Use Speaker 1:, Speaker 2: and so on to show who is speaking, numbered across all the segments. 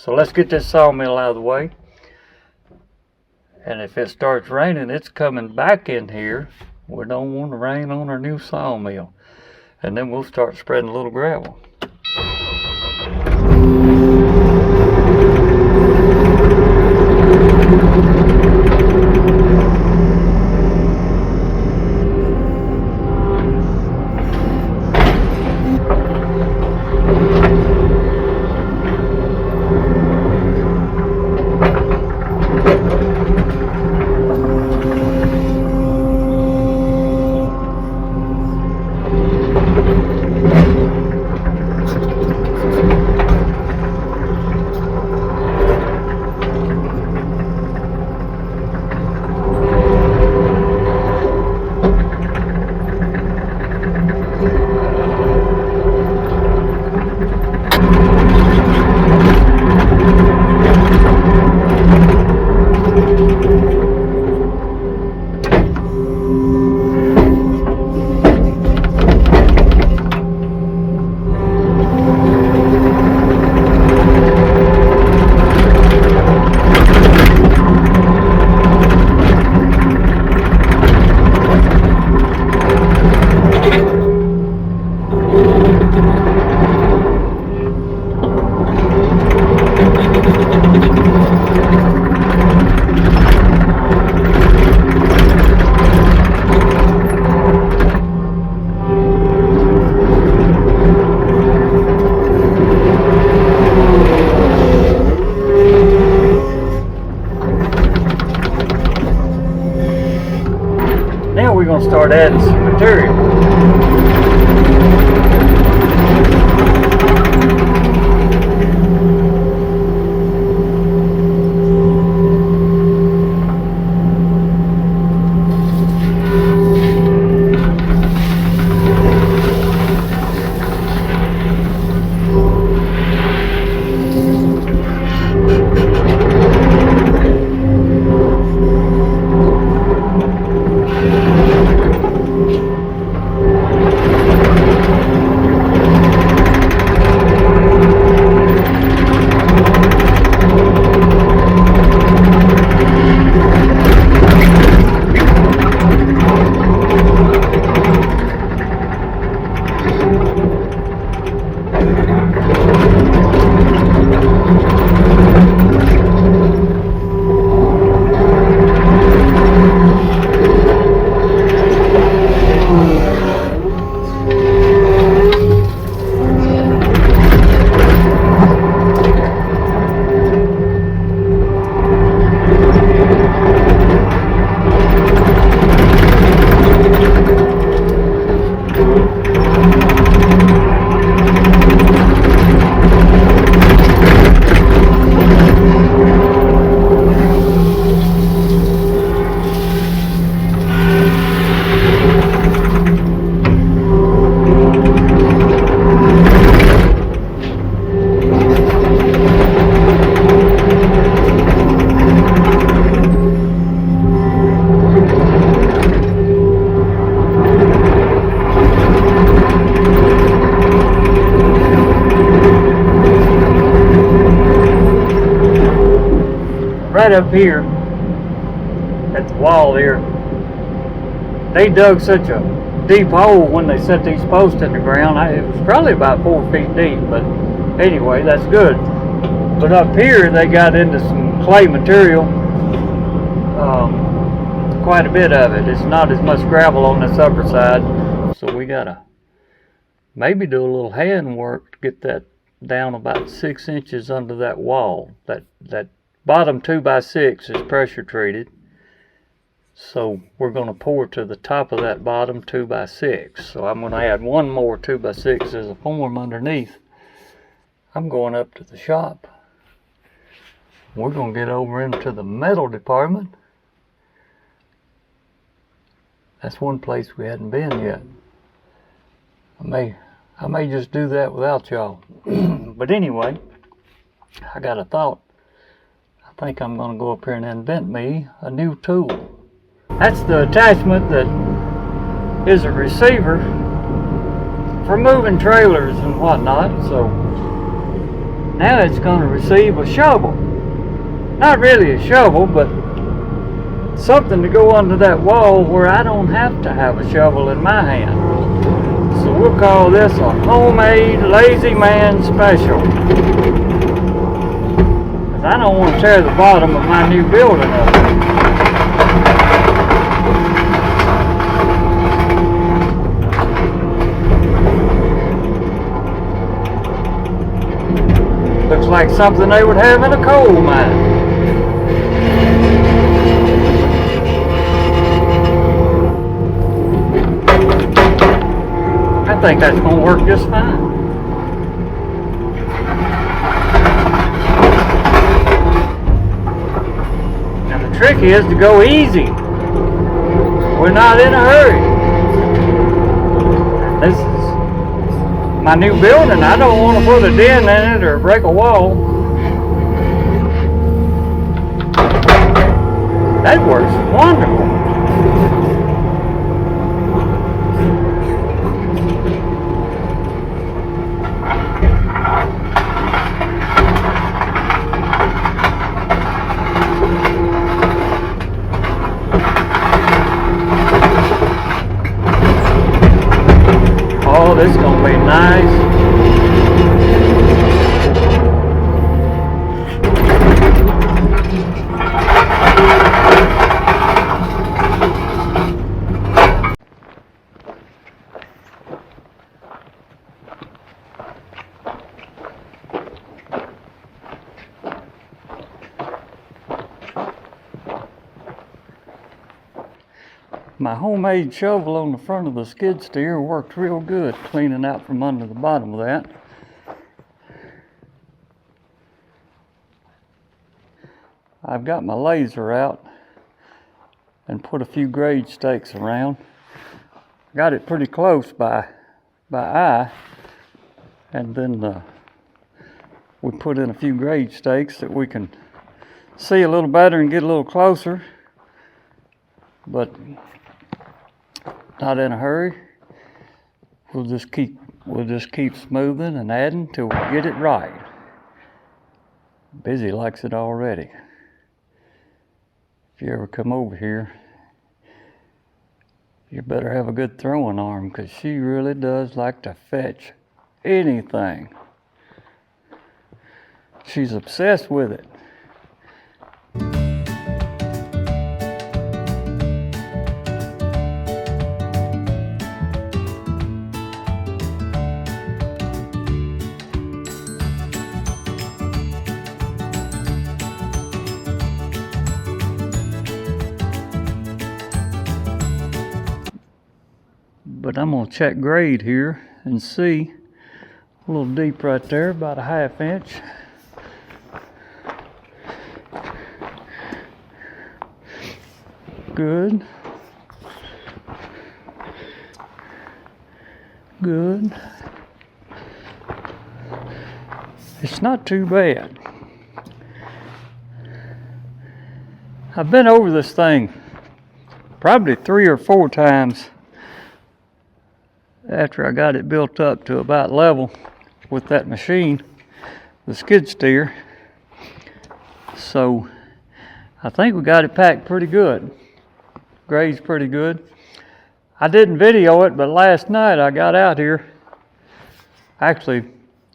Speaker 1: So let's get this sawmill out of the way. And if it starts raining, it's coming back in here. We don't want to rain on our new sawmill. And then we'll start spreading a little gravel. Now we're going to start adding some material. Right up here at the wall here, they dug such a deep hole when they set these posts in the ground. It was probably about 4 feet deep, but anyway, that's good. But up here they got into some clay material, quite a bit of it. It's not as much gravel on this upper side, so we gotta maybe do a little hand work to get that down about 6 inches under that wall. That bottom 2x6 is pressure treated, so we're going to pour to the top of that bottom 2x6. So I'm going to add one more 2x6 as a form underneath. I'm going up to the shop. We're going to get over into the metal department. That's one place we hadn't been yet. I may just do that without y'all. But anyway, I got a thought. I think I'm going to go up here and invent me a new tool. That's the attachment that is a receiver for moving trailers and whatnot. So Now it's going to receive a shovel. Not really a shovel, but something to go under that wall where I don't have to have a shovel in my hand. So we'll call this a homemade lazy man special. Because I don't want to tear the bottom of my new building up. Looks like something they would have in a coal mine. I think that's going to work just fine. Now the trick is to go easy. We're not in a hurry. This is my new building. I don't want to put a dent in it or break a wall. That works wonderful. Oh, this is going to be nice. My homemade shovel on the front of the skid steer worked real good, cleaning out from under the bottom of that. I've got my laser out and put a few grade stakes around. Got it pretty close by eye, and then we put in a few grade stakes that we can see a little better and get a little closer, but not in a hurry. We'll just keep smoothing and adding till we get it right. Busy likes it already. If you ever come over here, you better have a good throwing arm, because she really does like to fetch anything. She's obsessed with it. But I'm going to check grade here and see. A little deep right there, about a ½ inch. Good. Good. It's not too bad. I've been over this thing probably 3 or 4 times after I got it built up to about level with that machine, the skid steer. So I think we got it packed pretty good. Grade's pretty good. I didn't video it, but last night I got out here. Actually,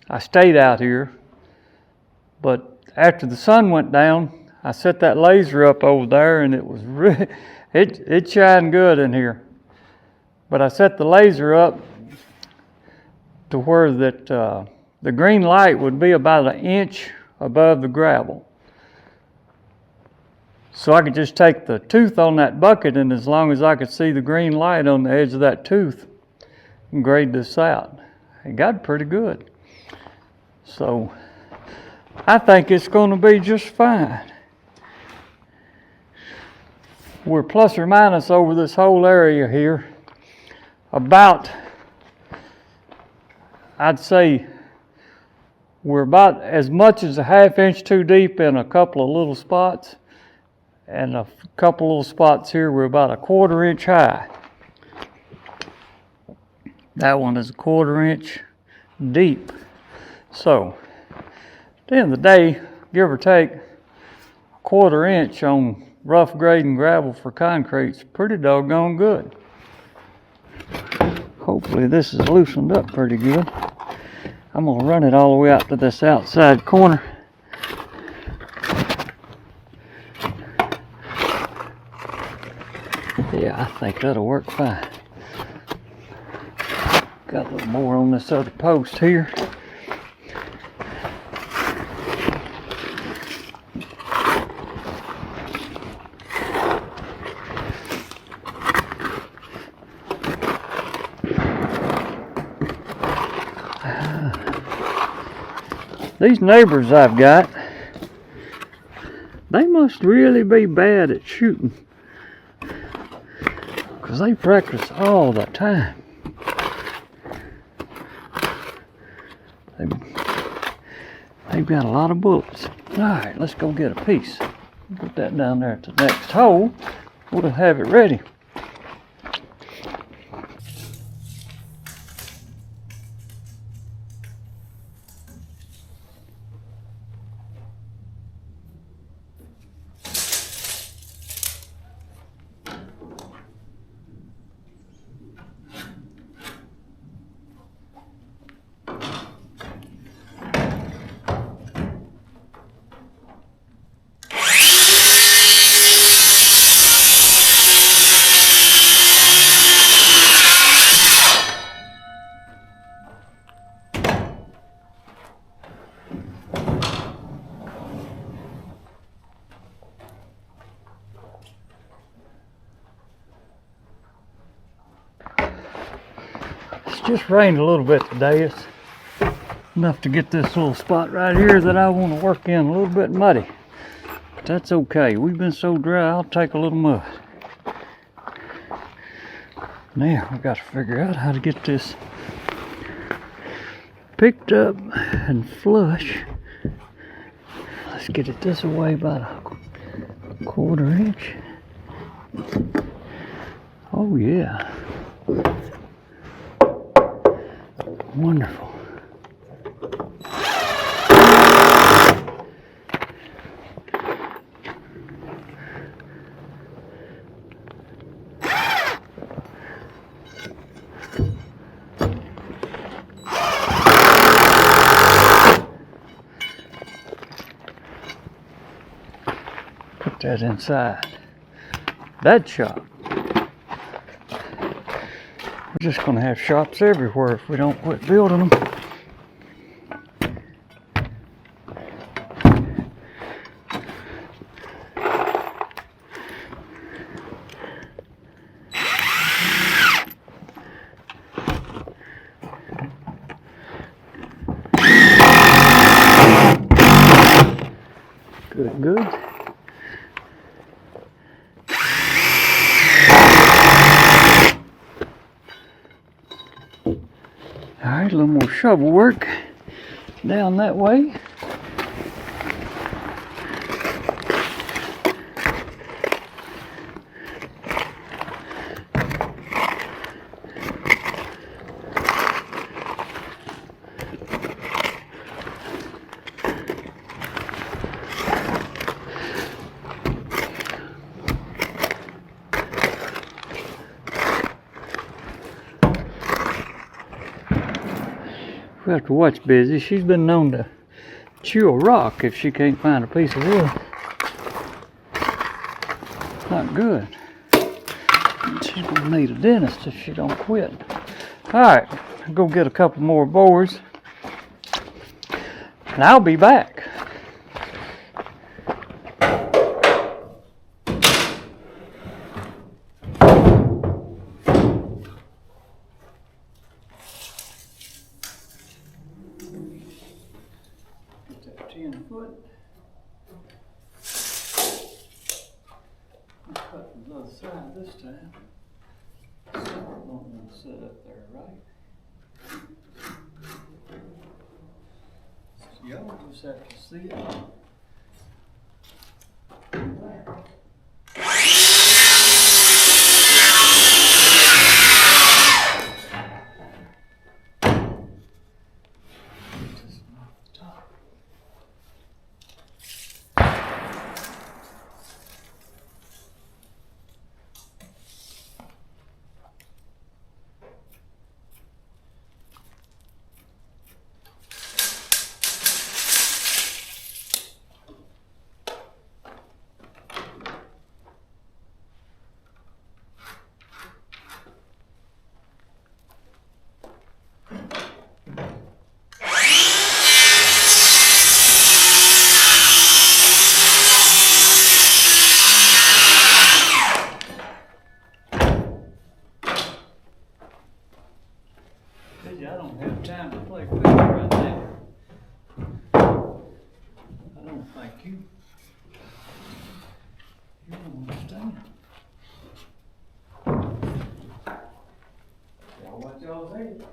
Speaker 1: I stayed out here, but after the sun went down, I set that laser up over there, and it was really, it shined good in here. But I set the laser up to where that the green light would be about 1 inch above the gravel. So I could just take the tooth on that bucket, and as long as I could see the green light on the edge of that tooth, and grade this out. It got pretty good. So I think it's going to be just fine. We're plus or minus over this whole area here about, I'd say we're about as much as a ½ inch too deep in a couple of little spots, and a couple little spots here we're about a ½ inch high. That one is a ½ inch deep. So the end of the day, give or take, 1/4 inch on rough grade and gravel for concrete's pretty doggone good. Hopefully this is loosened up pretty good. I'm gonna run it all the way out to this outside corner. Yeah, I think that'll work fine. Got a little more on this other post here. These neighbors I've got, they must really be bad at shooting, because they practice all the time. They've got a lot of bullets. Alright, let's go get a piece. Put that down there at the next hole. We'll have it ready. Just rained a little bit today. It's enough to get this little spot right here that I want to work in a little bit muddy. But that's okay. We've been so dry, I'll take a little mud. Now, I've got to figure out how to get this picked up and flush. Let's get it this way about a 1/4 inch. Oh yeah. Wonderful. Put that inside that shop. We're just going to have shops everywhere if we don't quit building them. Good, good. Alright, a little more shovel work down that way. We have to watch Busy. She's been known to chew a rock if she can't find a piece of wood. Not good. She's gonna need a dentist if she don't quit. Alright, I'll go get a couple more boards and I'll be back. Cut from the other side this time. So I'm going to sit up there, right? So y'all just have to see it. There. have time to play fetch right now. I don't think you don't understand. Y'all what y'all say?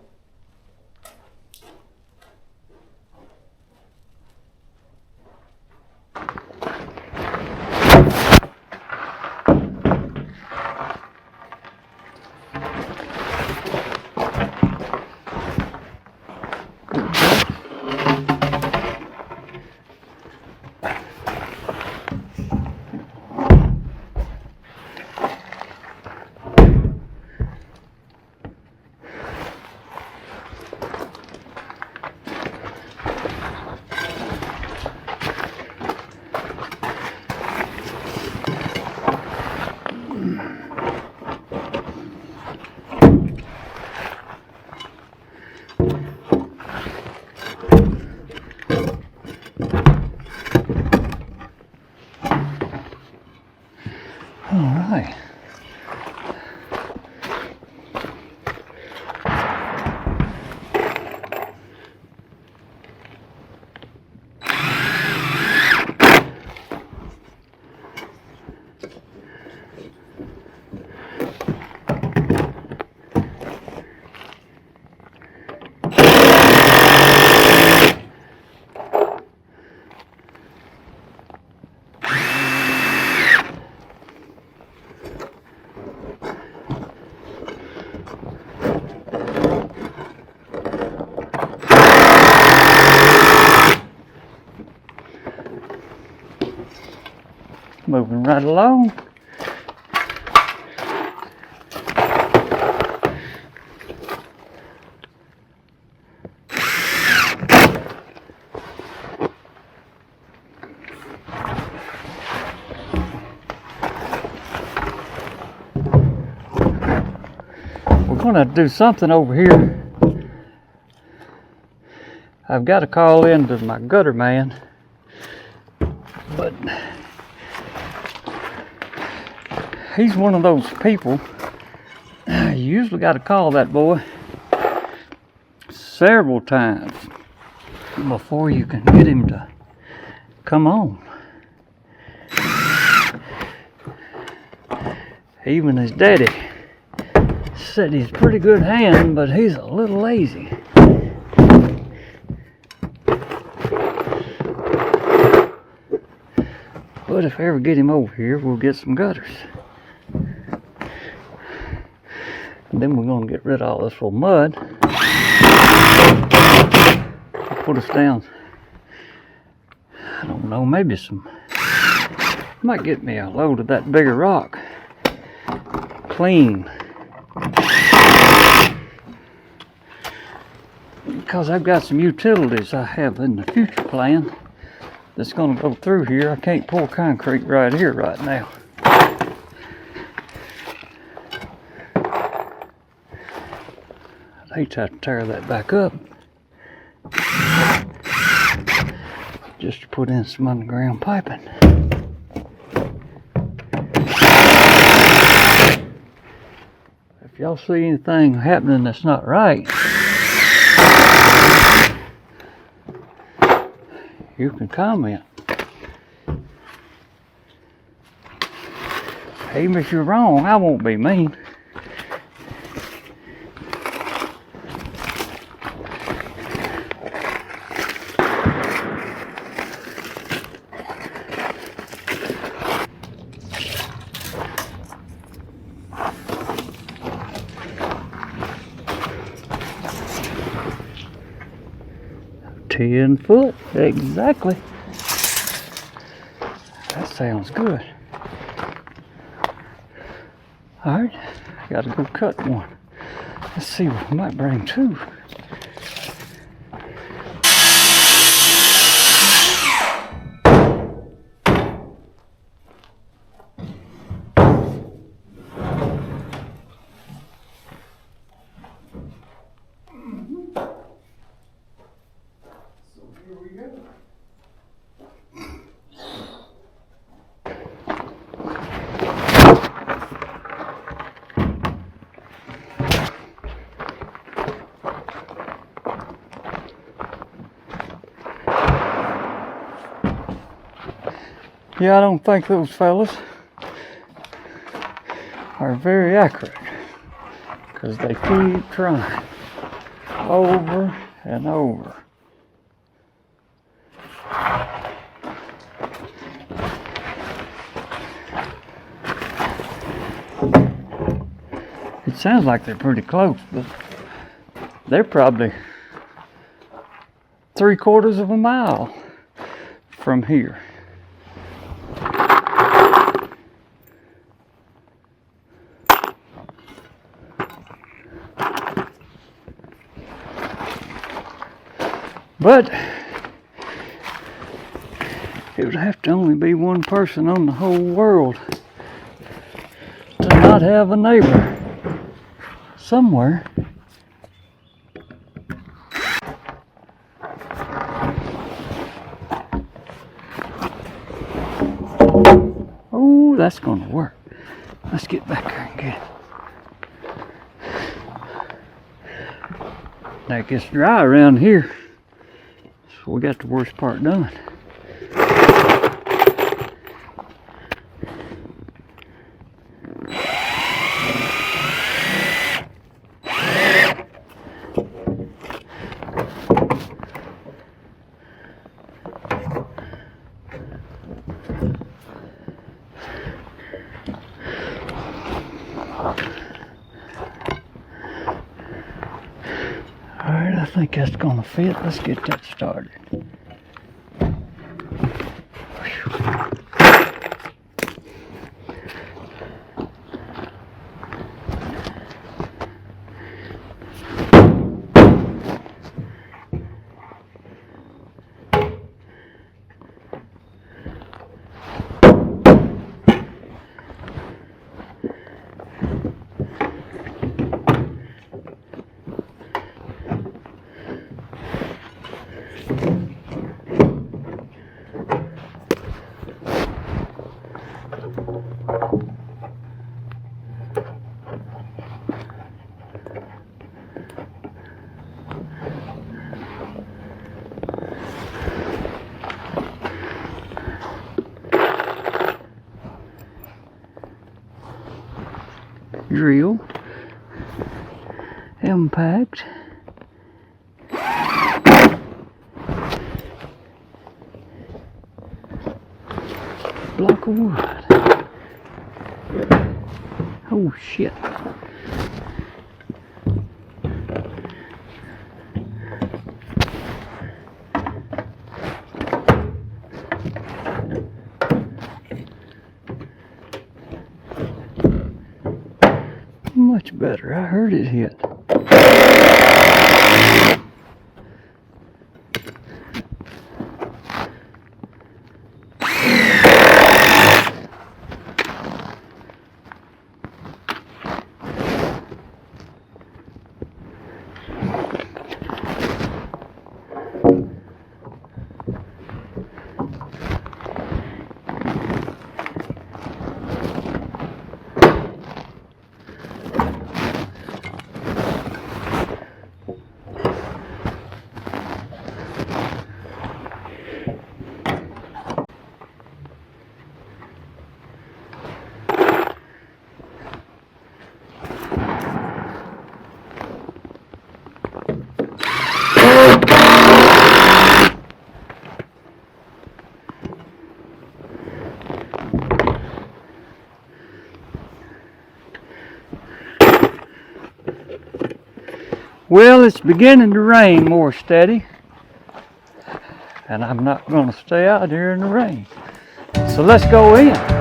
Speaker 1: All right. Moving right along. We're gonna do something over here. I've got to call in to my gutter man, but he's one of those people, you usually got to call that boy several times before you can get him to come on. Even his daddy said he's a pretty good hand, but he's a little lazy. But if I ever get him over here, we'll get some gutters. And then we're going to get rid of all this little mud. Put us down, I don't know, maybe some, might get me a load of that bigger rock. Clean. Because I've got some utilities I have in the future plan that's going to go through here. I can't pour concrete right here right now. I'd hate to have to tear that back up just to put in some underground piping. If y'all see anything happening that's not right, you can comment. Even if you're wrong, I won't be mean. $10 exactly. That sounds good. Alright, I gotta go cut one. Let's see what we might bring two. Yeah, I don't think those fellas are very accurate, because they keep trying over and over. It sounds like they're pretty close, but they're probably 3/4 of a mile from here. But it would have to only be one person on the whole world to not have a neighbor somewhere. Oh, that's gonna work. Let's get back there and get it. Now it gets dry around here, so we got the worst part done. Alright, I think that's gonna fit. Let's get that started. Drill, impact, block of wood. Oh shit. Much better. I heard it hit. Well, it's beginning to rain more steady, and I'm not going to stay out here in the rain. So let's go in.